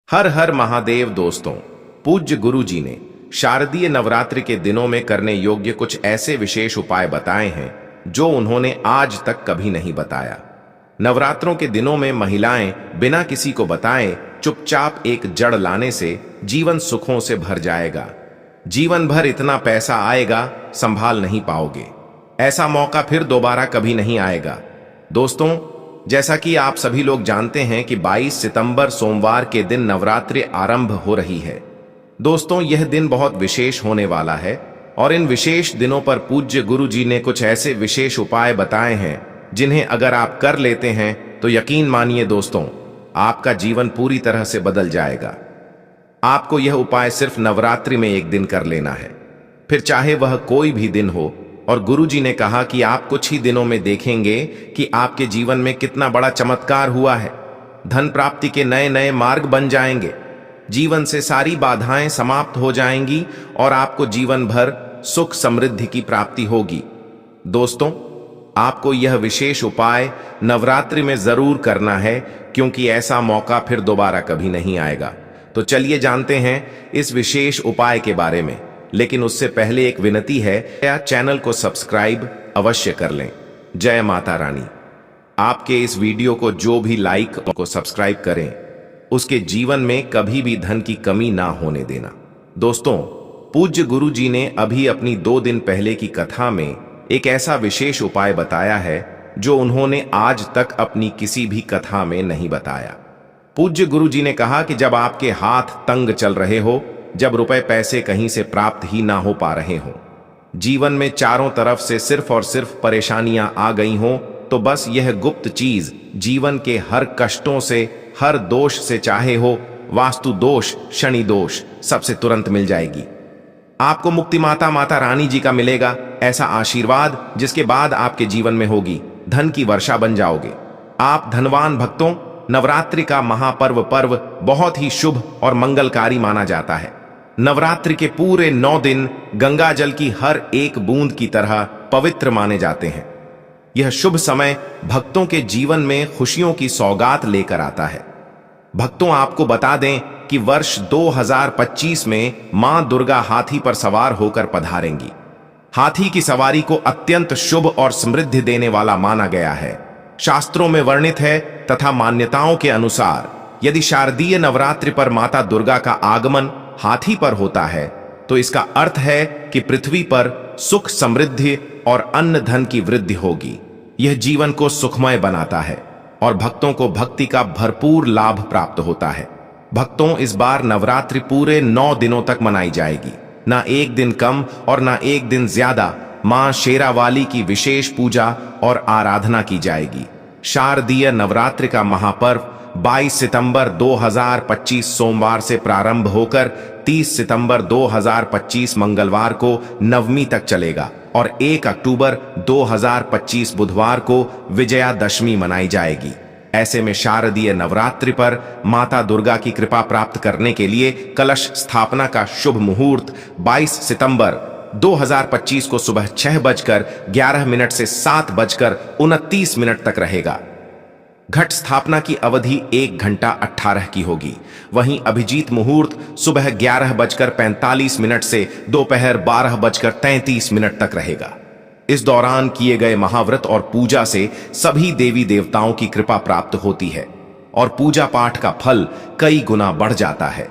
हर हर महादेव दोस्तों। पूज्य गुरु जी ने शारदीय नवरात्रि के दिनों में करने योग्य कुछ ऐसे विशेष उपाय बताए हैं जो उन्होंने आज तक कभी नहीं बताया। नवरात्रों के दिनों में महिलाएं बिना किसी को बताए चुपचाप एक जड़ लाने से जीवन सुखों से भर जाएगा। जीवन भर इतना पैसा आएगा संभाल नहीं पाओगे। ऐसा मौका फिर दोबारा कभी नहीं आएगा। दोस्तों, जैसा कि आप सभी लोग जानते हैं कि 22 सितंबर सोमवार के दिन नवरात्रि आरंभ हो रही है। दोस्तों, यह दिन बहुत विशेष होने वाला है और इन विशेष दिनों पर पूज्य गुरु जी ने कुछ ऐसे विशेष उपाय बताए हैं जिन्हें अगर आप कर लेते हैं तो यकीन मानिए दोस्तों, आपका जीवन पूरी तरह से बदल जाएगा। आपको यह उपाय सिर्फ नवरात्रि में एक दिन कर लेना है, फिर चाहे वह कोई भी दिन हो। और गुरुजी ने कहा कि आप कुछ ही दिनों में देखेंगे कि आपके जीवन में कितना बड़ा चमत्कार हुआ है। धन प्राप्ति के नए नए मार्ग बन जाएंगे, जीवन से सारी बाधाएं समाप्त हो जाएंगी और आपको जीवन भर सुख समृद्धि की प्राप्ति होगी। दोस्तों, आपको यह विशेष उपाय नवरात्रि में जरूर करना है क्योंकि ऐसा मौका फिर दोबारा कभी नहीं आएगा। तो चलिए जानते हैं इस विशेष उपाय के बारे में, लेकिन उससे पहले एक विनती है, या चैनल को सब्सक्राइब अवश्य कर लें। जय माता रानी। आपके इस वीडियो को जो भी लाइक को सब्सक्राइब करें उसके जीवन में कभी भी धन की कमी ना होने देना। दोस्तों, पूज्य गुरु जी ने अभी अपनी 2 दिन पहले की कथा में एक ऐसा विशेष उपाय बताया है जो उन्होंने आज तक अपनी किसी भी कथा में नहीं बताया। पूज्य गुरु जी ने कहा कि जब आपके हाथ तंग चल रहे हो, जब रुपए पैसे कहीं से प्राप्त ही ना हो पा रहे हो, जीवन में चारों तरफ से सिर्फ और सिर्फ परेशानियां आ गई हो, तो बस यह गुप्त चीज जीवन के हर कष्टों से, हर दोष से, चाहे हो वास्तु दोष, शनि दोष, सबसे तुरंत मिल जाएगी। आपको मुक्ति माता माता रानी जी का मिलेगा ऐसा आशीर्वाद जिसके बाद आपके जीवन में होगी धन की वर्षा बन जाओगे। आप धनवान भक्तों, नवरात्रि का महापर्व बहुत ही शुभ और मंगलकारी माना जाता है। नवरात्रि के पूरे 9 दिन गंगा जल की हर एक बूंद की तरह पवित्र माने जाते हैं। यह शुभ समय भक्तों के जीवन में खुशियों की सौगात लेकर आता है। भक्तों, आपको बता दें कि वर्ष 2025 में मां दुर्गा हाथी पर सवार होकर पधारेंगी। हाथी की सवारी को अत्यंत शुभ और समृद्धि देने वाला माना गया है। शास्त्रों में वर्णित है तथा मान्यताओं के अनुसार यदि शारदीय नवरात्रि पर माता दुर्गा का आगमन हाथी पर होता है तो इसका अर्थ है कि पृथ्वी पर सुख समृद्धि और अन्न धन की वृद्धि होगी। यह जीवन को सुखमय बनाता है और भक्तों को भक्ति का भरपूर लाभ प्राप्त होता है। भक्तों, इस बार नवरात्रि पूरे 9 दिनों तक मनाई जाएगी, ना एक दिन कम और ना एक दिन ज्यादा। मां शेरावाली की विशेष पूजा और आराधना की जाएगी। शारदीय नवरात्रि का महापर्व 22 सितंबर 2025 सोमवार से प्रारंभ होकर 30 सितंबर 2025 मंगलवार को नवमी तक चलेगा और 1 अक्टूबर 2025 बुधवार को विजयादशमी मनाई जाएगी। ऐसे में शारदीय नवरात्रि पर माता दुर्गा की कृपा प्राप्त करने के लिए कलश स्थापना का शुभ मुहूर्त 22 सितंबर 2025 को सुबह 6:11 से 7:29 तक रहेगा। घट स्थापना की अवधि 1 घंटा 18 की होगी। वहीं अभिजीत मुहूर्त सुबह 11:45 से दोपहर 12:33 तक रहेगा। इस दौरान किए गए महाव्रत और पूजा से सभी देवी देवताओं की कृपा प्राप्त होती है और पूजा पाठ का फल कई गुना बढ़ जाता है।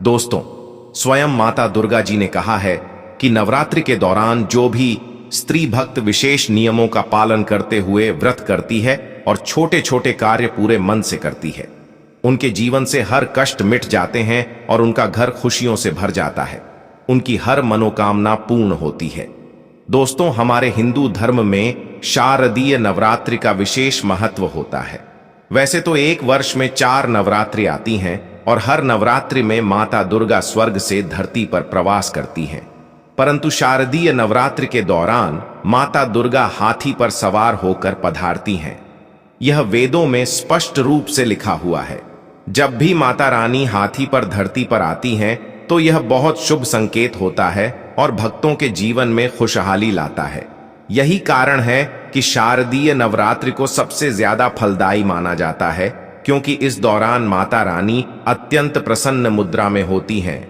दोस्तों, स्वयं माता दुर्गा जी ने कहा है कि नवरात्रि के दौरान जो भी स्त्री भक्त विशेष नियमों का पालन करते हुए व्रत करती है और छोटे छोटे कार्य पूरे मन से करती है, उनके जीवन से हर कष्ट मिट जाते हैं और उनका घर खुशियों से भर जाता है। उनकी हर मनोकामना पूर्ण होती है। दोस्तों, हमारे हिंदू धर्म में शारदीय नवरात्रि का विशेष महत्व होता है। वैसे तो एक वर्ष में 4 नवरात्रि आती हैं और हर नवरात्रि में माता दुर्गा स्वर्ग से धरती पर प्रवास करती हैं, परंतु शारदीय नवरात्रि के दौरान माता दुर्गा हाथी पर सवार होकर पधारती हैं। यह वेदों में स्पष्ट रूप से लिखा हुआ है। जब भी माता रानी हाथी पर धरती पर आती हैं तो यह बहुत शुभ संकेत होता है और भक्तों के जीवन में खुशहाली लाता है। यही कारण है कि शारदीय नवरात्रि को सबसे ज्यादा फलदायी माना जाता है क्योंकि इस दौरान माता रानी अत्यंत प्रसन्न मुद्रा में होती हैं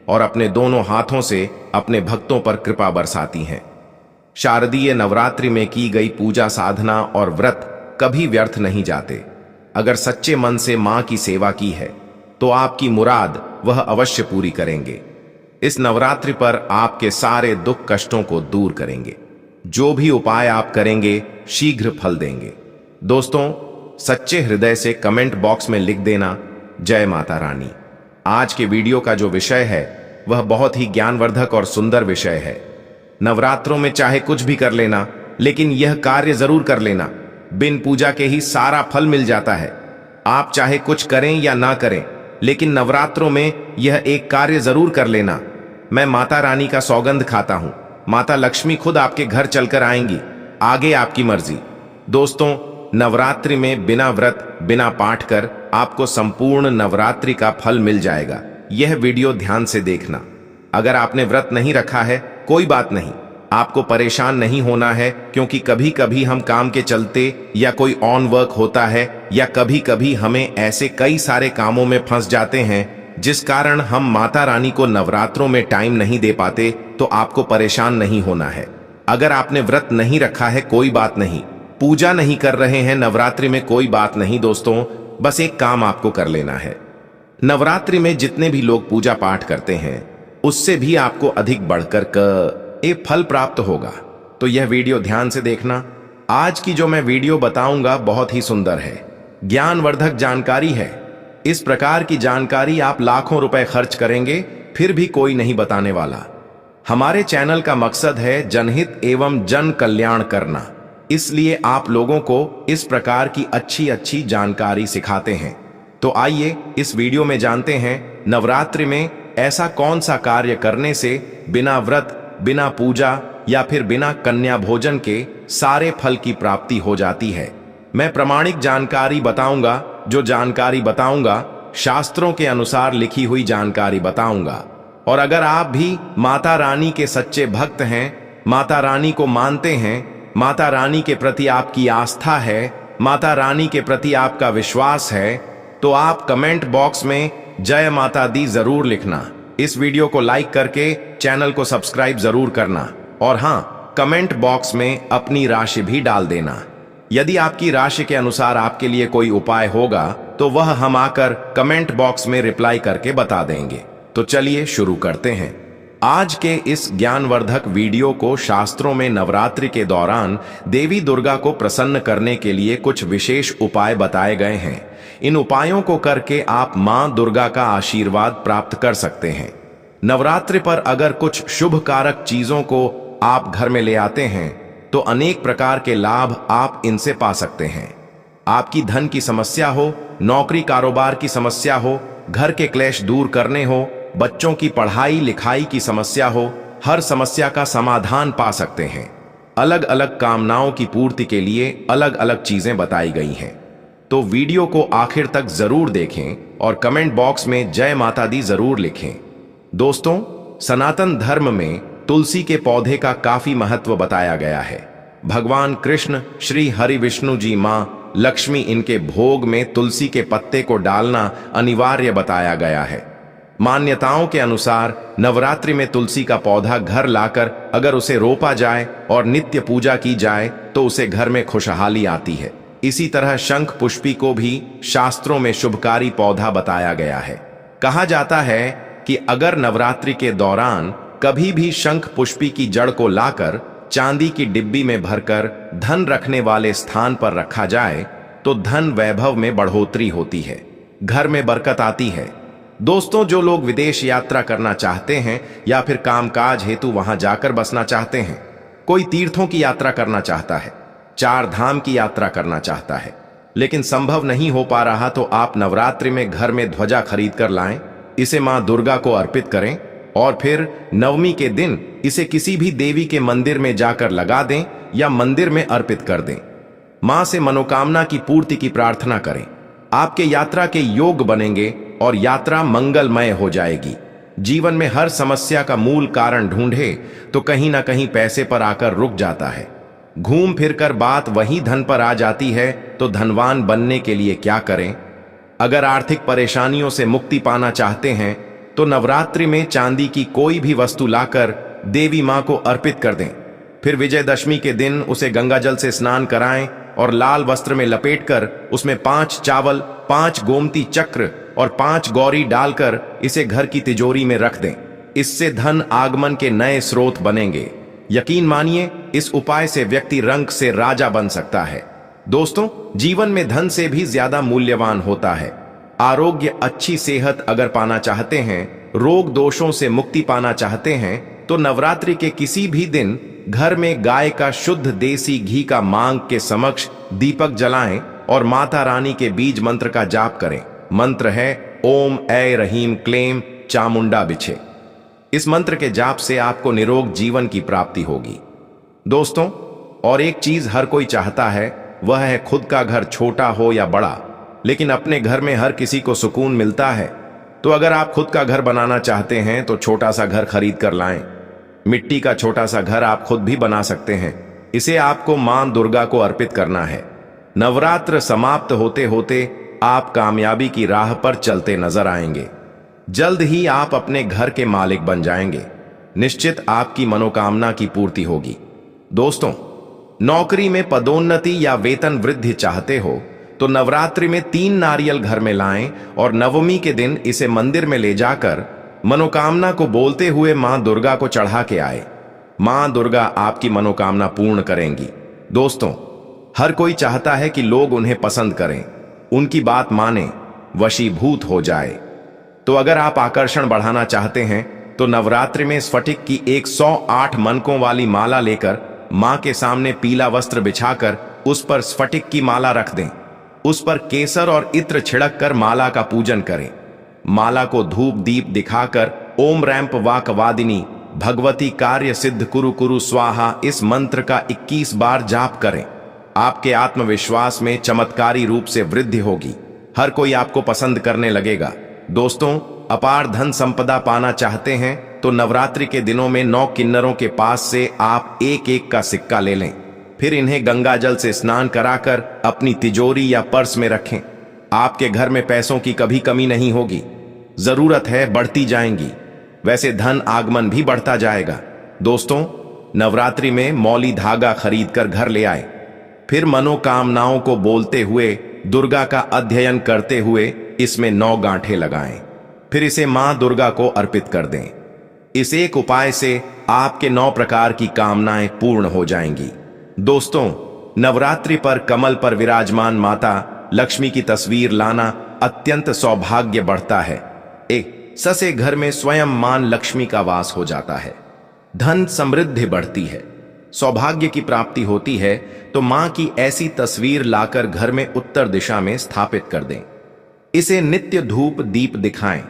और अपने दोनों हाथों से अपने भक्तों पर कृपा बरसाती हैं। शारदीय नवरात्रि में की गई पूजा साधना और व्रत कभी व्यर्थ नहीं जाते। अगर सच्चे मन से मां की सेवा की है तो आपकी मुराद वह अवश्य पूरी करेंगे। इस नवरात्रि पर आपके सारे दुख कष्टों को दूर करेंगे। जो भी उपाय आप करेंगे शीघ्र फल देंगे। दोस्तों, सच्चे हृदय से कमेंट बॉक्स में लिख देना जय माता रानी। आज के वीडियो का जो विषय है वह बहुत ही ज्ञानवर्धक और सुंदर विषय है। नवरात्रों में चाहे कुछ भी कर लेना, लेकिन यह कार्य जरूर कर लेना। बिन पूजा के ही सारा फल मिल जाता है। आप चाहे कुछ करें या ना करें, लेकिन नवरात्रों में यह एक कार्य जरूर कर लेना। मैं माता रानी का सौगंध खाता हूं, माता लक्ष्मी खुद आपके घर चलकर आएंगी। आगे आपकी मर्जी। दोस्तों, नवरात्रि में बिना व्रत बिना पाठ कर आपको संपूर्ण नवरात्रि का फल मिल जाएगा। यह वीडियो ध्यान से देखना। अगर आपने व्रत नहीं रखा है कोई बात नहीं, आपको परेशान नहीं होना है, क्योंकि कभी कभी हम काम के चलते या कोई ऑन वर्क होता है या कभी कभी हमें ऐसे कई सारे कामों में फंस जाते हैं जिस कारण हम माता रानी को नवरात्रों में टाइम नहीं दे पाते। तो आपको परेशान नहीं होना है। अगर आपने व्रत नहीं रखा है कोई बात नहीं, पूजा नहीं कर रहे हैं नवरात्रि में कोई बात नहीं। दोस्तों, बस एक काम आपको कर लेना है। नवरात्रि में जितने भी लोग पूजा पाठ करते हैं उससे भी आपको अधिक बढ़कर एक फल प्राप्त होगा। तो यह वीडियो ध्यान से देखना। आज की जो मैं वीडियो बताऊंगा बहुत ही सुंदर है, ज्ञानवर्धक जानकारी है। इस प्रकार की जानकारी आप लाखों रुपए खर्च करेंगे फिर भी कोई नहीं बताने वाला। हमारे चैनल का मकसद है जनहित एवं जन कल्याण करना, इसलिए आप लोगों को इस प्रकार की अच्छी अच्छी जानकारी सिखाते हैं। तो आइए इस वीडियो में जानते हैं नवरात्रि में ऐसा कौन सा कार्य करने से बिना व्रत बिना पूजा या फिर बिना कन्या भोजन के सारे फल की प्राप्ति हो जाती है। मैं प्रामाणिक जानकारी बताऊंगा। जो जानकारी बताऊंगा शास्त्रों के अनुसार लिखी हुई जानकारी बताऊंगा। और अगर आप भी माता रानी के सच्चे भक्त हैं, माता रानी को मानते हैं, माता रानी के प्रति आपकी आस्था है, माता रानी के प्रति आपका विश्वास है, तो आप कमेंट बॉक्स में जय माता दी जरूर लिखना। इस वीडियो को लाइक करके चैनल को सब्सक्राइब जरूर करना। और हाँ, कमेंट बॉक्स में अपनी राशि भी डाल देना। यदि आपकी राशि के अनुसार आपके लिए कोई उपाय होगा तो वह हम आकर कमेंट बॉक्स में रिप्लाई करके बता देंगे। तो चलिए शुरू करते हैं। आज के इस ज्ञानवर्धक वीडियो को शास्त्रों में नवरात्रि के दौरान देवी दुर्गा को प्रसन्न करने के लिए कुछ विशेष उपाय बताए गए हैं। इन उपायों को करके आप मां दुर्गा का आशीर्वाद प्राप्त कर सकते हैं। नवरात्रि पर अगर कुछ शुभ कारक चीजों को आप घर में ले आते हैं तो अनेक प्रकार के लाभ आप इनसे पा सकते हैं। आपकी धन की समस्या हो, नौकरी कारोबार की समस्या हो, घर के क्लेश दूर करने हो, बच्चों की पढ़ाई लिखाई की समस्या हो, हर समस्या का समाधान पा सकते हैं। अलग अलग कामनाओं की पूर्ति के लिए अलग अलग चीजें बताई गई हैं। तो वीडियो को आखिर तक जरूर देखें और कमेंट बॉक्स में जय माता दी जरूर लिखें। दोस्तों, सनातन धर्म में तुलसी के पौधे का काफी महत्व बताया गया है। भगवान कृष्ण, श्री हरि विष्णु जी, मां लक्ष्मी, इनके भोग में तुलसी के पत्ते को डालना अनिवार्य बताया गया है। मान्यताओं के अनुसार नवरात्रि में तुलसी का पौधा घर लाकर अगर उसे रोपा जाए और नित्य पूजा की जाए तो उसे घर में खुशहाली आती है। इसी तरह शंख पुष्पी को भी शास्त्रों में शुभकारी पौधा बताया गया है। कहा जाता है कि अगर नवरात्रि के दौरान कभी भी शंख पुष्पी की जड़ को लाकर चांदी की डिब्बी में भरकर धन रखने वाले स्थान पर रखा जाए तो धन वैभव में बढ़ोतरी होती है, घर में बरकत आती है। दोस्तों, जो लोग विदेश यात्रा करना चाहते हैं या फिर कामकाज हेतु वहां जाकर बसना चाहते हैं, कोई तीर्थों की यात्रा करना चाहता है, चार धाम की यात्रा करना चाहता है, लेकिन संभव नहीं हो पा रहा, तो आप नवरात्रि में घर में ध्वजा खरीद कर लाएं, इसे मां दुर्गा को अर्पित करें और फिर नवमी के दिन इसे किसी भी देवी के मंदिर में जाकर लगा दें या मंदिर में अर्पित कर दें। मां से मनोकामना की पूर्ति की प्रार्थना करें। आपके यात्रा के योग बनेंगे और यात्रा मंगलमय हो जाएगी। जीवन में हर समस्या का मूल कारण ढूंढे तो कहीं ना कहीं पैसे पर आकर रुक जाता है। घूम फिर कर बात वही धन पर आ जाती है। तो धनवान बनने के लिए क्या करें? अगर आर्थिक परेशानियों से मुक्ति पाना चाहते हैं तो नवरात्रि में चांदी की कोई भी वस्तु लाकर देवी मां को अर्पित कर दें। फिर विजयदशमी के दिन उसे गंगा जल से स्नान कराएं और लाल वस्त्र में लपेटकर उसमें 5 चावल, 5 गोमती चक्र और 5 गौरी डालकर इसे घर की तिजोरी में रख दें। इससे धन आगमन के नए स्रोत बनेंगे। यकीन मानिए, इस उपाय से व्यक्ति रंग से राजा बन सकता है। दोस्तों, जीवन में धन से भी ज्यादा मूल्यवान होता है आरोग्य। अच्छी सेहत अगर पाना चाहते हैं, रोग दोषों से मुक्ति पाना चाहते हैं, तो नवरात्रि के किसी भी दिन घर में गाय का शुद्ध देसी घी का मांग के समक्ष दीपक जलाएं और माता रानी के बीज मंत्र का जाप करें। मंत्र है ओम ऐ रहीम क्लेम चामुंडा बिछे। इस मंत्र के जाप से आपको निरोग जीवन की प्राप्ति होगी। दोस्तों, और एक चीज हर कोई चाहता है, वह है खुद का घर छोटा हो या बड़ा, लेकिन अपने घर में हर किसी को सुकून मिलता है। तो अगर आप खुद का घर बनाना चाहते हैं तो छोटा सा घर खरीद कर लाएं। मिट्टी का छोटा सा घर आप खुद भी बना सकते हैं। इसे आपको मां दुर्गा को अर्पित करना है। नवरात्र समाप्त होते होते आप कामयाबी की राह पर चलते नजर आएंगे। जल्द ही आप अपने घर के मालिक बन जाएंगे। निश्चित आपकी मनोकामना की पूर्ति होगी। दोस्तों, नौकरी में पदोन्नति या वेतन वृद्धि चाहते हो तो नवरात्रि में 3 नारियल घर में लाएं और नवमी के दिन इसे मंदिर में ले जाकर मनोकामना को बोलते हुए मां दुर्गा को चढ़ा के आए। मां दुर्गा आपकी मनोकामना पूर्ण करेंगी। दोस्तों, हर कोई चाहता है कि लोग उन्हें पसंद करें, उनकी बात माने, वशीभूत हो जाए। तो अगर आप आकर्षण बढ़ाना चाहते हैं तो नवरात्रि में स्फटिक की 108 मनकों वाली माला लेकर मां के सामने पीला वस्त्र बिछाकर उस पर स्फटिक की माला रख दें। उस पर केसर और इत्र छिड़क कर माला का पूजन करें। माला को धूप दीप दिखाकर ओम रैंप वाक वादिनी भगवती कार्य सिद्ध कुरु कुरु स्वाहा इस मंत्र का 21 बार जाप करें। आपके आत्मविश्वास में चमत्कारी रूप से वृद्धि होगी। हर कोई आपको पसंद करने लगेगा। दोस्तों, अपार धन संपदा पाना चाहते हैं तो नवरात्रि के दिनों में 9 किन्नरों के पास से आप एक एक का सिक्का ले लें। फिर इन्हें गंगा जल से स्नान कराकर अपनी तिजोरी या पर्स में रखें। आपके घर में पैसों की कभी कमी नहीं होगी। जरूरत है बढ़ती जाएंगी। वैसे धन आगमन भी बढ़ता जाएगा। दोस्तों, नवरात्रि में मौली धागा खरीद कर घर ले आए। फिर मनोकामनाओं को बोलते हुए दुर्गा का अध्ययन करते हुए इसमें 9 गांठें लगाएं। फिर इसे मां दुर्गा को अर्पित कर दें। इस एक उपाय से आपके 9 प्रकार की कामनाएं पूर्ण हो जाएंगी। दोस्तों, नवरात्रि पर कमल पर विराजमान माता लक्ष्मी की तस्वीर लाना अत्यंत सौभाग्य बढ़ता है। ससे घर में स्वयं मां लक्ष्मी का वास हो जाता है। धन समृद्धि बढ़ती है, सौभाग्य की प्राप्ति होती है। तो मां की ऐसी तस्वीर लाकर घर में उत्तर दिशा में स्थापित कर दें। इसे नित्य धूप दीप दिखाएं,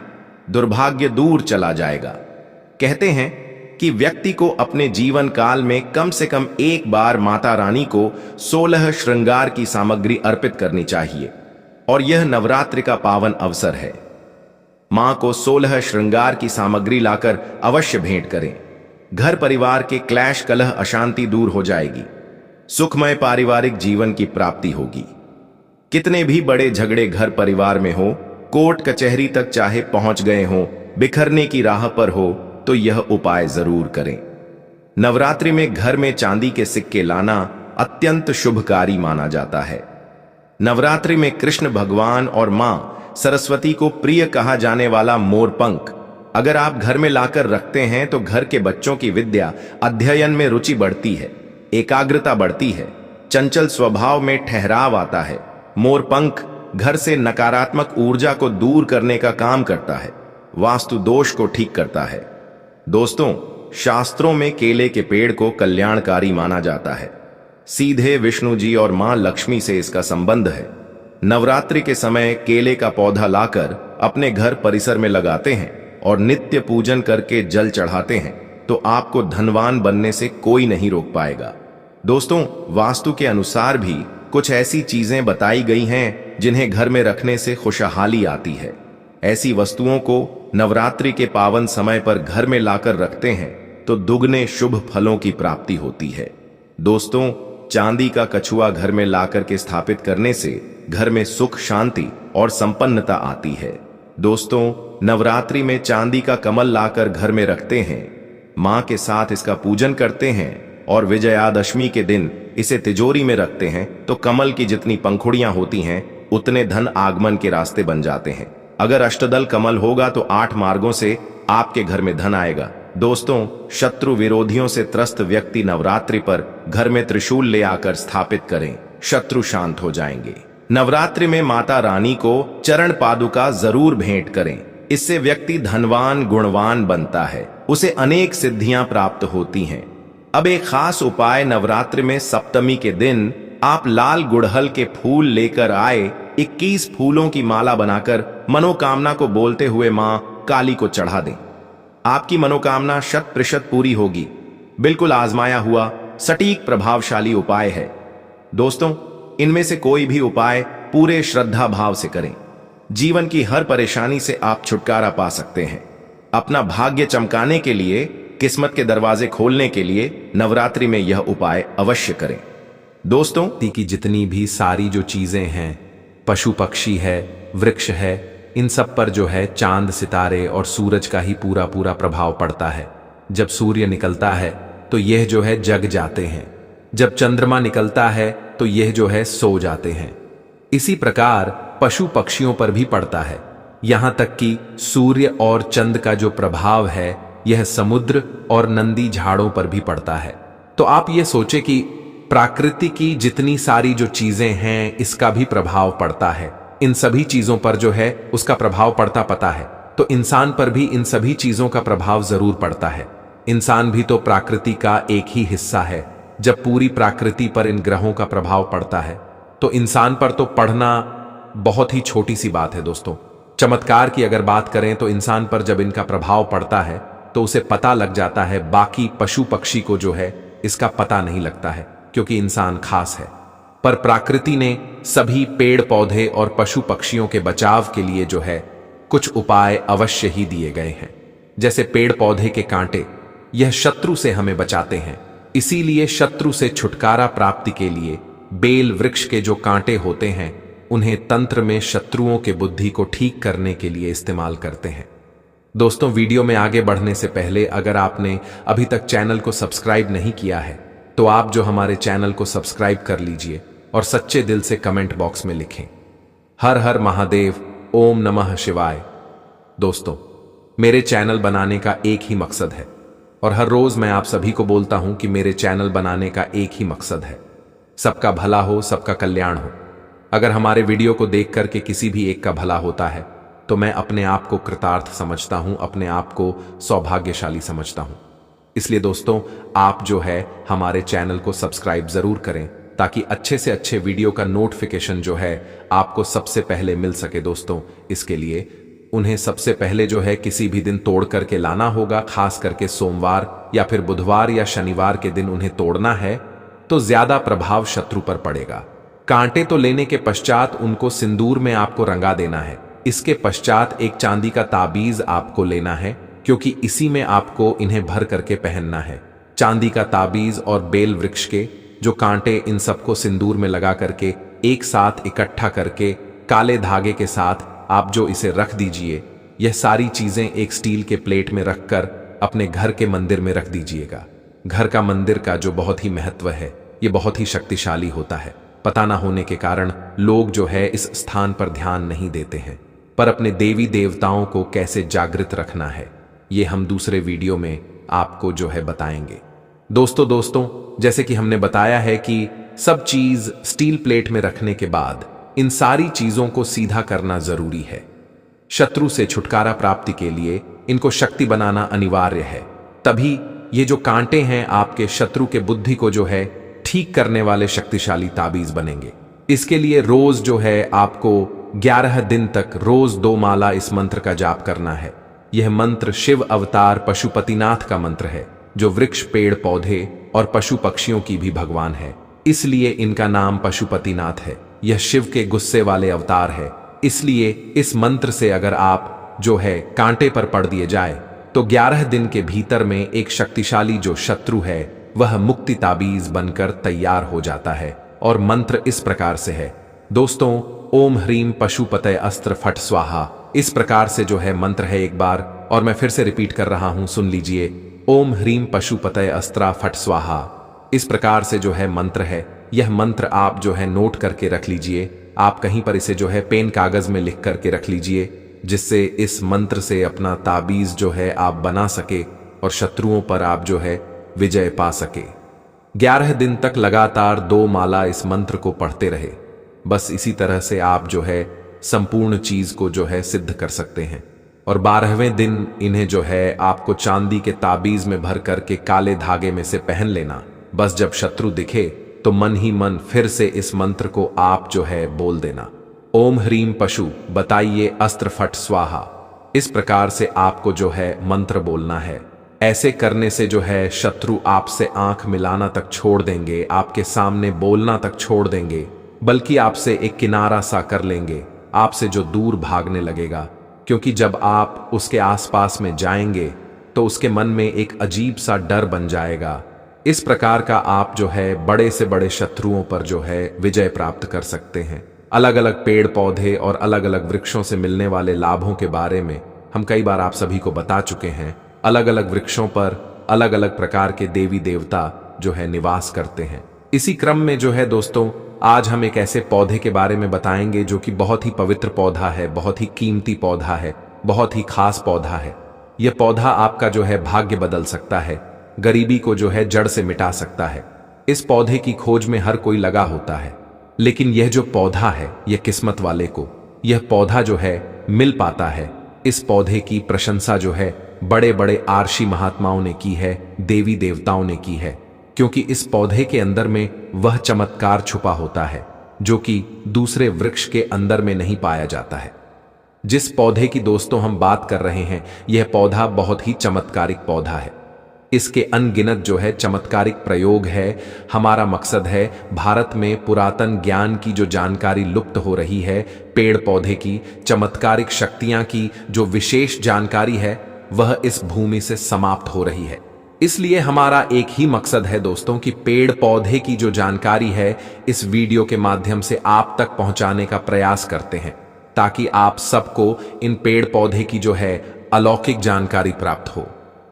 दुर्भाग्य दूर चला जाएगा। कहते हैं कि व्यक्ति को अपने जीवन काल में कम से कम एक बार माता रानी को 16 श्रृंगार की सामग्री अर्पित करनी चाहिए और यह नवरात्रि का पावन अवसर है। मां को 16 श्रृंगार की सामग्री लाकर अवश्य भेंट करें। घर परिवार के क्लेश कलह अशांति दूर हो जाएगी। सुखमय पारिवारिक जीवन की प्राप्ति होगी। कितने भी बड़े झगड़े घर परिवार में हो, कोर्ट कचहरी तक चाहे पहुंच गए हो, बिखरने की राह पर हो, तो यह उपाय जरूर करें। नवरात्रि में घर में चांदी के सिक्के लाना अत्यंत शुभकारी माना जाता है। नवरात्रि में कृष्ण भगवान और मां सरस्वती को प्रिय कहा जाने वाला मोरपंख अगर आप घर में लाकर रखते हैं तो घर के बच्चों की विद्या अध्ययन में रुचि बढ़ती है, एकाग्रता बढ़ती है, चंचल स्वभाव में ठहराव आता है। मोरपंख घर से नकारात्मक ऊर्जा को दूर करने का काम करता है, वास्तु दोष को ठीक करता है। दोस्तों, शास्त्रों में केले के पेड़ को कल्याणकारी माना जाता है। सीधे विष्णु जी और मां लक्ष्मी से इसका संबंध है। नवरात्रि के समय केले का पौधा लाकर अपने घर परिसर में लगाते हैं और नित्य पूजन करके जल चढ़ाते हैं तो आपको धनवान बनने से कोई नहीं रोक पाएगा। दोस्तों, वास्तु के अनुसार भी कुछ ऐसी चीजें बताई गई हैं जिन्हें घर में रखने से खुशहाली आती है। ऐसी वस्तुओं को नवरात्रि के पावन समय पर घर में लाकर रखते हैं तो दुगने शुभ फलों की प्राप्ति होती है। दोस्तों, चांदी का कछुआ घर में लाकर के स्थापित करने से घर में सुख, शांति और संपन्नता आती है। दोस्तों, नवरात्रि में चांदी का कमल लाकर घर में रखते हैं, मां के साथ इसका पूजन करते हैं और विजयादशमी के दिन इसे तिजोरी में रखते हैं तो कमल की जितनी पंखुड़ियां होती हैं उतने धन आगमन के रास्ते बन जाते हैं। अगर अष्टदल कमल होगा तो 8 मार्गों से आपके घर में धन आएगा। दोस्तों, शत्रु विरोधियों से त्रस्त व्यक्ति नवरात्रि पर घर में त्रिशूल ले आकर स्थापित करें, शत्रु शांत हो जाएंगे। नवरात्रि में माता रानी को चरण पादुका जरूर भेंट करें, इससे व्यक्ति धनवान गुणवान बनता है, उसे अनेक सिद्धियां प्राप्त होती हैं। अब एक खास उपाय, नवरात्रि में सप्तमी के दिन आप लाल गुड़हल के फूल लेकर आए 21 फूलों की माला बनाकर मनोकामना को बोलते हुए मां काली को चढ़ा दें। आपकी मनोकामना 100% पूरी होगी। बिल्कुल आजमाया हुआ सटीक प्रभावशाली उपाय है। दोस्तों, इनमें से कोई भी उपाय पूरे श्रद्धा भाव से करें, जीवन की हर परेशानी से आप छुटकारा पा सकते हैं। अपना भाग्य चमकाने के लिए, किस्मत के दरवाजे खोलने के लिए नवरात्रि में यह उपाय अवश्य करें। दोस्तों, की जितनी भी सारी जो चीजें हैं, पशु पक्षी है, वृक्ष है, इन सब पर जो है चांद, सितारे और सूरज का ही पूरा पूरा प्रभाव पड़ता है। जब सूर्य निकलता है तो यह जो है जग जाते हैं, जब चंद्रमा निकलता है तो यह जो है सो जाते हैं। इसी प्रकार पशु पक्षियों पर भी पड़ता है। यहां तक कि सूर्य और चंद्र का जो प्रभाव है यह समुद्र और नंदी झाड़ों पर भी पड़ता है। तो आप ये सोचे कि प्रकृति की जितनी सारी जो चीजें हैं इसका भी प्रभाव पड़ता है। इन सभी चीजों पर जो है उसका प्रभाव पता है, तो इंसान पर भी इन सभी चीजों का प्रभाव जरूर पड़ता है। इंसान भी तो प्रकृति का एक ही हिस्सा है। जब पूरी प्रकृति पर इन ग्रहों का प्रभाव पड़ता है तो इंसान पर तो पढ़ना बहुत ही छोटी सी बात है। दोस्तों, चमत्कार की अगर बात करें तो इंसान पर जब इनका प्रभाव पड़ता है तो उसे पता लग जाता है, बाकी पशु पक्षी को जो है इसका पता नहीं लगता है क्योंकि इंसान खास है। पर प्रकृति ने सभी पेड़ पौधे और पशु पक्षियों के बचाव के लिए जो है कुछ उपाय अवश्य ही दिए गए हैं। जैसे पेड़ पौधे के कांटे, यह शत्रु से हमें बचाते हैं, इसीलिए शत्रु से छुटकारा प्राप्ति के लिए बेल वृक्ष के जो कांटे होते हैं उन्हें तंत्र में शत्रुओं के बुद्धि को ठीक करने के लिए इस्तेमाल करते हैं। दोस्तों, वीडियो में आगे बढ़ने से पहले अगर आपने अभी तक चैनल को सब्सक्राइब नहीं किया है तो आप जो हमारे चैनल को सब्सक्राइब कर लीजिए और सच्चे दिल से कमेंट बॉक्स में लिखें, हर हर महादेव, ओम नमः शिवाय। दोस्तों, मेरे चैनल बनाने का एक ही मकसद है और हर रोज मैं आप सभी को बोलता हूं कि मेरे चैनल बनाने का एक ही मकसद है, सबका भला हो, सबका कल्याण हो। अगर हमारे वीडियो को देख करके किसी भी एक का भला होता है तो मैं अपने आप को कृतार्थ समझता हूं, अपने आप को सौभाग्यशाली समझता हूं। इसलिए दोस्तों, आप जो है हमारे चैनल को सब्सक्राइब जरूर करें ताकि अच्छे से अच्छे वीडियो का नोटिफिकेशन जो है आपको सबसे पहले मिल सके। दोस्तों, इसके लिए उन्हें सबसे पहले जो है किसी भी दिन तोड़ करके लाना होगा, खास करके सोमवार या फिर बुधवार या शनिवार के दिन उन्हें तोड़ना है तो ज्यादा प्रभाव शत्रु पर पड़ेगा। कांटे तो लेने के पश्चात उनको सिंदूर में आपको रंगा देना है। इसके पश्चात एक चांदी का ताबीज आपको लेना है क्योंकि इसी में आपको इन्हें भर करके पहनना है। चांदी का ताबीज और बेल वृक्ष के जो कांटे, इन सबको सिंदूर में लगा करके एक साथ इकट्ठा करके काले धागे के साथ आप जो इसे रख दीजिए। यह सारी चीजें एक स्टील के प्लेट में रखकर अपने घर के मंदिर में रख दीजिएगा। घर का मंदिर का जो बहुत ही महत्व है, यह बहुत ही शक्तिशाली होता है। पता ना होने के कारण लोग जो है इस स्थान पर ध्यान नहीं देते हैं, पर अपने देवी देवताओं को कैसे जागृत रखना है ये हम दूसरे वीडियो में आपको जो है बताएंगे। दोस्तों, जैसे कि हमने बताया है कि सब चीज स्टील प्लेट में रखने के बाद इन सारी चीजों को सीधा करना जरूरी है। शत्रु से छुटकारा प्राप्ति के लिए इनको शक्ति बनाना अनिवार्य है, तभी ये जो कांटे हैं आपके शत्रु के बुद्धि को जो है ठीक करने वाले शक्तिशाली ताबीज बनेंगे। इसके लिए रोज जो है आपको 11 दिन तक रोज 2 माला इस मंत्र का जाप करना है। यह मंत्र शिव अवतार पशुपतिनाथ का मंत्र है जो वृक्ष, पेड़ पौधे और पशु पक्षियों की भी भगवान है, इसलिए इनका नाम पशुपतिनाथ है। यह शिव के गुस्से वाले अवतार है, इसलिए इस मंत्र से अगर आप जो है कांटे पर पड़ दिए जाए तो 11 दिन के भीतर में एक शक्तिशाली जो शत्रु है वह मुक्ति ताबीज बनकर तैयार हो जाता है। और मंत्र इस प्रकार से है दोस्तों, ओम ह्रीम पशुपतये अस्त्र फट स्वाहा। इस प्रकार से जो है मंत्र है, एक बार और मैं फिर से रिपीट कर रहा हूं, सुन लीजिए। ओम ह्रीम पशुपतये अस्त्र फट स्वाहा। इस प्रकार से जो है मंत्र है। यह मंत्र आप जो है नोट करके रख लीजिए। आप कहीं पर इसे जो है पेन कागज में लिख करके रख लीजिए, जिससे इस मंत्र से अपना ताबीज जो है आप बना सके और शत्रुओं पर आप जो है विजय पा सके। 11 दिन तक लगातार 2 माला इस मंत्र को पढ़ते रहे। बस इसी तरह से आप जो है संपूर्ण चीज को जो है सिद्ध कर सकते हैं। और 12वें दिन इन्हें जो है आपको चांदी के ताबीज में भर करके काले धागे में से पहन लेना। बस जब शत्रु दिखे तो मन ही मन फिर से इस मंत्र को आप जो है बोल देना, ओम ह्रीम पशु बताइए अस्त्र फट स्वाहा। इस प्रकार से आपको जो है मंत्र बोलना है। ऐसे करने से जो है शत्रु आपसे आंख मिलाना तक छोड़ देंगे, आपके सामने बोलना तक छोड़ देंगे, बल्कि आपसे एक किनारा सा कर लेंगे, आपसे जो दूर भागने लगेगा। क्योंकि जब आप उसके आसपास में जाएंगे तो उसके मन में एक अजीब सा डर बन जाएगा। इस प्रकार का आप जो है बड़े से बड़े शत्रुओं पर जो है विजय प्राप्त कर सकते हैं। अलग अलग पेड़ पौधे और अलग अलग वृक्षों से मिलने वाले लाभों के बारे में हम कई बार आप सभी को बता चुके हैं। अलग अलग वृक्षों पर अलग अलग प्रकार के देवी देवता जो है निवास करते हैं। इसी क्रम में जो है दोस्तों, आज हम एक ऐसे पौधे के बारे में बताएंगे जो कि बहुत ही पवित्र पौधा है, बहुत ही कीमती पौधा है, बहुत ही खास पौधा है। यह पौधा आपका जो है भाग्य बदल सकता है, गरीबी को जो है जड़ से मिटा सकता है। इस पौधे की खोज में हर कोई लगा होता है, लेकिन यह जो पौधा है यह किस्मत वाले को यह पौधा जो है मिल पाता है। इस पौधे की प्रशंसा जो है बड़े बड़े आर्षी महात्माओं ने की है, देवी देवताओं ने की है, क्योंकि इस पौधे के अंदर में वह चमत्कार छुपा होता है जो कि दूसरे वृक्ष के अंदर में नहीं पाया जाता है। जिस पौधे की दोस्तों हम बात कर रहे हैं, यह पौधा बहुत ही चमत्कारिक पौधा है। इसके अनगिनत जो है चमत्कारिक प्रयोग है। हमारा मकसद है भारत में पुरातन ज्ञान की जो जानकारी लुप्त हो रही है, पेड़ पौधे की चमत्कारिक शक्तियां की जो विशेष जानकारी है, वह इस भूमि से समाप्त हो रही है। इसलिए हमारा एक ही मकसद है दोस्तों कि पेड़ पौधे की जो जानकारी है इस वीडियो के माध्यम से आप तक पहुंचाने का प्रयास करते हैं, ताकि आप सबको इन पेड़ पौधे की जो है अलौकिक जानकारी प्राप्त हो।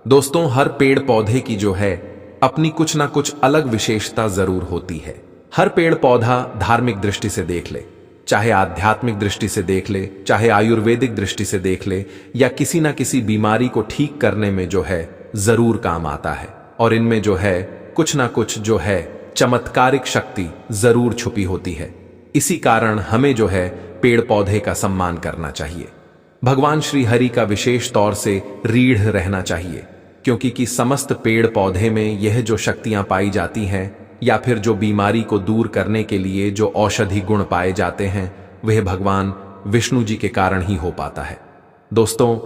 दोस्तों, हर पेड़ पौधे की जो है अपनी कुछ ना कुछ अलग विशेषता जरूर होती है। हर पेड़ पौधा धार्मिक दृष्टि से देख ले, चाहे आध्यात्मिक दृष्टि से देख ले, चाहे आयुर्वेदिक दृष्टि से देख ले, या किसी ना किसी बीमारी को ठीक करने में जो है जरूर काम आता है। और इनमें जो है कुछ ना कुछ जो है चमत्कारिक शक्ति जरूर छुपी होती है। इसी कारण हमें जो है पेड़ पौधे का सम्मान करना चाहिए। भगवान श्री हरि का विशेष तौर से रीढ़ रहना चाहिए, क्योंकि कि समस्त पेड़ पौधे में यह जो शक्तियां पाई जाती हैं, या फिर जो बीमारी को दूर करने के लिए जो औषधि गुण पाए जाते हैं, वह भगवान विष्णु जी के कारण ही हो पाता है। दोस्तों,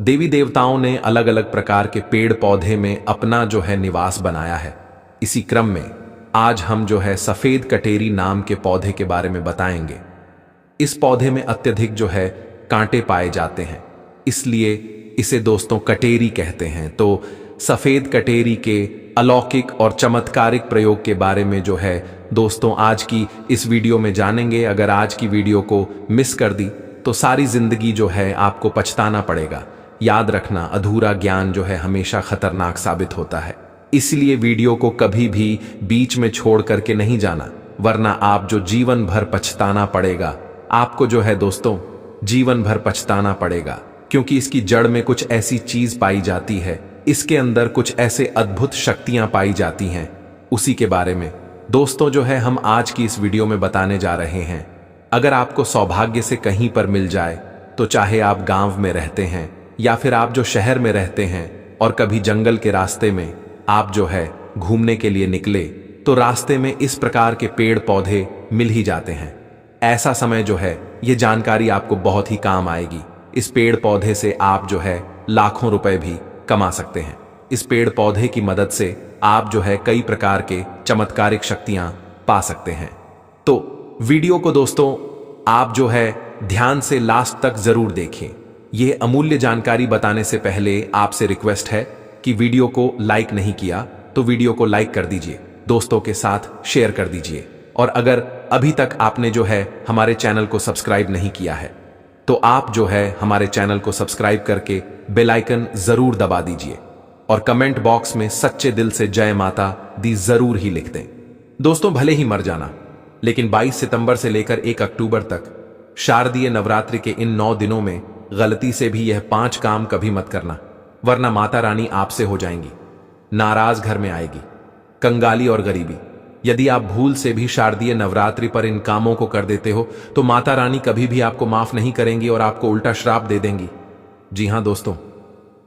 देवी देवताओं ने अलग अलग प्रकार के पेड़ पौधे में अपना जो है निवास बनाया है। इसी क्रम में आज हम जो है सफेद कटेरी नाम के पौधे के बारे में बताएंगे। इस पौधे में अत्यधिक जो है कांटे पाए जाते हैं, इसलिए इसे दोस्तों कटेरी कहते हैं। तो सफेद कटेरी के अलौकिक और चमत्कारिक प्रयोग के बारे में जो है दोस्तों आज की इस वीडियो में जानेंगे। अगर आज की वीडियो को मिस कर दी तो सारी जिंदगी जो है आपको पछताना पड़ेगा। याद रखना, अधूरा ज्ञान जो है हमेशा खतरनाक साबित होता है। इसलिए वीडियो को कभी भी बीच में छोड़ करके नहीं जाना, वरना आप जो जीवन भर पछताना पड़ेगा। आपको जो है दोस्तों जीवन भर पछताना पड़ेगा, क्योंकि इसकी जड़ में कुछ ऐसी चीज पाई जाती है, इसके अंदर कुछ ऐसे अद्भुत शक्तियां पाई जाती हैं। उसी के बारे में दोस्तों जो है हम आज की इस वीडियो में बताने जा रहे हैं। अगर आपको सौभाग्य से कहीं पर मिल जाए, तो चाहे आप गांव में रहते हैं या फिर आप जो शहर में रहते हैं और कभी जंगल के रास्ते में आप जो है घूमने के लिए निकले, तो रास्ते में इस प्रकार के पेड़ पौधे मिल ही जाते हैं। ऐसा समय जो है ये जानकारी आपको बहुत ही काम आएगी। इस पेड़ पौधे से आप जो है लाखों रुपए भी कमा सकते हैं। इस पेड़ पौधे की मदद से आप जो है कई प्रकार के चमत्कारिक शक्तियां पा सकते हैं। तो वीडियो को दोस्तों आप जो है ध्यान से लास्ट तक जरूर देखें। यह अमूल्य जानकारी बताने से पहले आपसे रिक्वेस्ट है कि वीडियो को लाइक नहीं किया तो वीडियो को लाइक कर दीजिए, दोस्तों के साथ शेयर कर दीजिए। और अगर अभी तक आपने जो है हमारे चैनल को सब्सक्राइब नहीं किया है तो आप जो है हमारे चैनल को सब्सक्राइब करके बेल आइकन जरूर दबा दीजिए और कमेंट बॉक्स में सच्चे दिल से जय माता दी जरूर ही लिख दें। दोस्तों, भले ही मर जाना, लेकिन 22 सितंबर से लेकर 1 अक्टूबर तक शारदीय नवरात्रि के इन 9 दिनों में गलती से भी यह 5 काम कभी मत करना, वरना माता रानी आपसे हो जाएंगी, नाराज घर में आएगी, कंगाली और गरीबी। यदि आप भूल से भी शारदीय नवरात्रि पर इन कामों को कर देते हो तो माता रानी कभी भी आपको माफ नहीं करेंगी और आपको उल्टा श्राप दे देंगी। जी हां दोस्तों,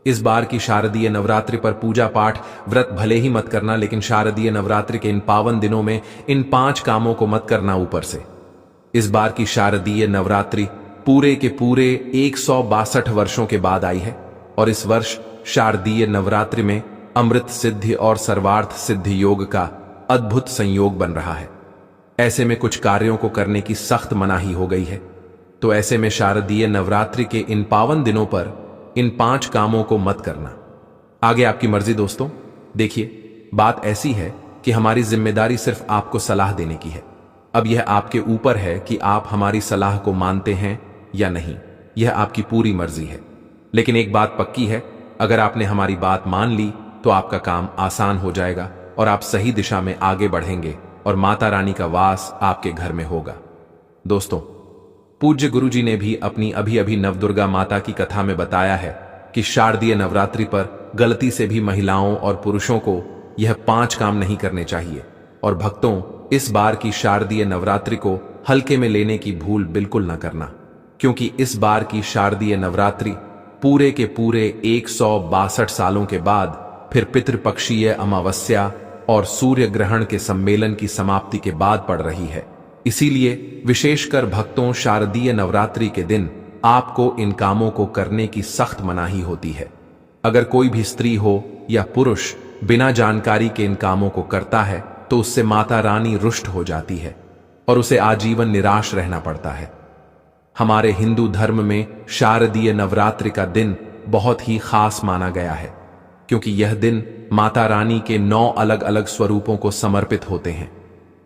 इस बार की शारदीय नवरात्रि पर पूजा पाठ व्रत भले ही मत करना, लेकिन शारदीय नवरात्रि के इन पावन दिनों में इन 5 कामों को मत करना। ऊपर से इस बार की शारदीय नवरात्रि पूरे के पूरे 162 वर्षों के बाद आई है और इस वर्ष शारदीय नवरात्रि में अमृत सिद्धि और सर्वार्थ सिद्धि योग का अद्भुत संयोग बन रहा है। ऐसे में कुछ कार्यों को करने की सख्त मनाही हो गई है। तो ऐसे में शारदीय नवरात्रि के इन पावन दिनों पर इन 5 कामों को मत करना। आगे आपकी मर्जी दोस्तों। देखिए, बात ऐसी है कि हमारी जिम्मेदारी सिर्फ आपको सलाह देने की है। अब यह आपके ऊपर है कि आप हमारी सलाह को मानते हैं या नहीं, यह आपकी पूरी मर्जी है। लेकिन एक बात पक्की है, अगर आपने हमारी बात मान ली तो आपका काम आसान हो जाएगा और आप सही दिशा में आगे बढ़ेंगे और माता रानी का वास आपके घर में होगा। दोस्तों, पूज्य गुरु जी ने भी अपनी अभी नवदुर्गा माता की कथा में बताया है कि शारदीय नवरात्रि पर गलती से भी महिलाओं और पुरुषों को यह 5 काम नहीं करने चाहिए। और भक्तों, इस बार की शारदीय नवरात्रि को हल्के में लेने की भूल बिल्कुल न करना, क्योंकि इस बार की शारदीय नवरात्रि पूरे के पूरे 162 सालों के बाद फिर पितृपक्षीय अमावस्या और सूर्य ग्रहण के सम्मेलन की समाप्ति के बाद पड़ रही है। इसीलिए विशेषकर भक्तों, शारदीय नवरात्रि के दिन आपको इन कामों को करने की सख्त मनाही होती है। अगर कोई भी स्त्री हो या पुरुष बिना जानकारी के इन कामों को करता है तो उससे माता रानी रुष्ट हो जाती है और उसे आजीवन निराश रहना पड़ता है। हमारे हिंदू धर्म में शारदीय नवरात्रि का दिन बहुत ही खास माना गया है, क्योंकि यह दिन माता रानी के 9 अलग अलग स्वरूपों को समर्पित होते हैं।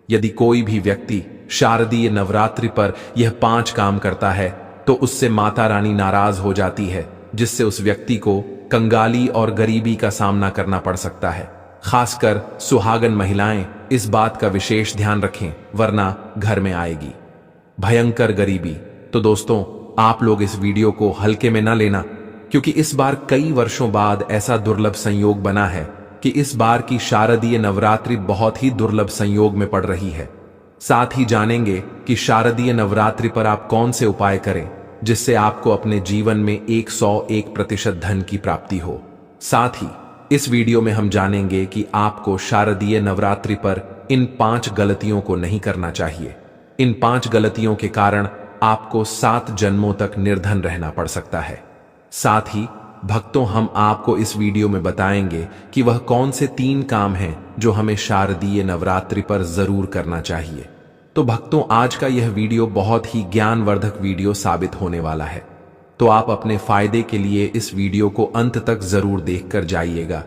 यदि कोई भी व्यक्ति शारदीय नवरात्रि पर यह 5 काम करता है तो उससे माता रानी नाराज हो जाती है, जिससे उस व्यक्ति को कंगाली और गरीबी का सामना करना पड़ सकता है। खासकर सुहागन महिलाएं इस बात का विशेष ध्यान रखें, वरना घर में आएगी भयंकर गरीबी। तो दोस्तों, आप लोग इस वीडियो को हल्के में न लेना, क्योंकि इस बार कई वर्षों बाद ऐसा दुर्लभ संयोग बना है कि इस बार की शारदीय नवरात्रि बहुत ही दुर्लभ संयोग में पड़ रही है। साथ ही जानेंगे कि शारदीय नवरात्रि पर आप कौन से उपाय करें जिससे आपको अपने जीवन में 101% धन की प्राप्ति हो। साथ ही इस वीडियो में हम जानेंगे कि आपको शारदीय नवरात्रि पर इन 5 गलतियों को नहीं करना चाहिए। इन 5 गलतियों के कारण आपको 7 जन्मों तक निर्धन रहना पड़ सकता है। साथ ही भक्तों, हम आपको इस वीडियो में बताएंगे कि वह कौन से 3 काम हैं जो हमें शारदीय नवरात्रि पर जरूर करना चाहिए। तो भक्तों, आज का यह वीडियो बहुत ही ज्ञानवर्धक वीडियो साबित होने वाला है, तो आप अपने फायदे के लिए इस वीडियो को अंत तक जरूर देखकर जाइएगा।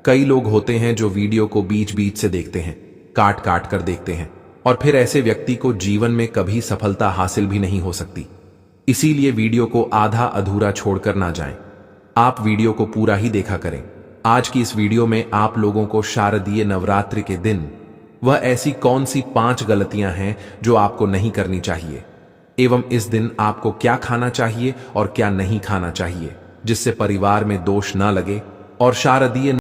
कई लोग होते हैं जो वीडियो को बीच बीच से देखते हैं, काट काट कर देखते हैं, और फिर ऐसे व्यक्ति को जीवन में कभी सफलता हासिल भी नहीं हो सकती। इसीलिए वीडियो को आधा अधूरा छोड़कर ना जाएं, आप वीडियो को पूरा ही देखा करें। आज की इस वीडियो में आप लोगों को शारदीय नवरात्रि के दिन वह ऐसी कौन सी 5 गलतियां हैं जो आपको नहीं करनी चाहिए, एवं इस दिन आपको क्या खाना चाहिए और क्या नहीं खाना चाहिए, जिससे परिवार में दोष ना लगे और शारदीय